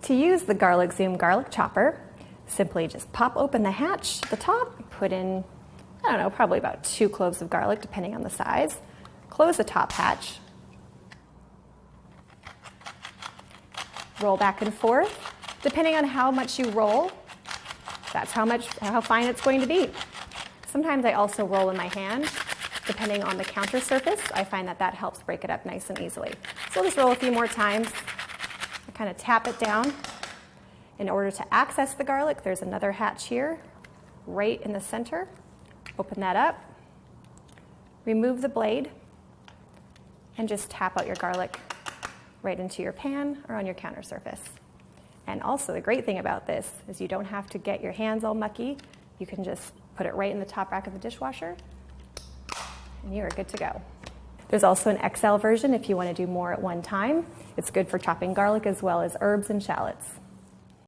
To use the Garlic Zoom garlic chopper, simply just pop open the hatch at the top, put in, I don't know, probably about 2 cloves of garlic depending on the size. Close the top hatch. Roll back and forth. Depending on how much you roll, that's how fine it's going to be. Sometimes I also roll in my hand, depending on the counter surface. I find that that helps break it up nice and easily. So I'll just roll a few more times. I kind of tap it down. In order to access the garlic, there's another hatch here, right in the center. Open that up, remove the blade, and just tap out your garlic right into your pan or on your counter surface. And also the great thing about this is you don't have to get your hands all mucky. You can just put it right in the top rack of the dishwasher and you are good to go. There's also an XL version if you want to do more at one time. It's good for chopping garlic as well as herbs and shallots.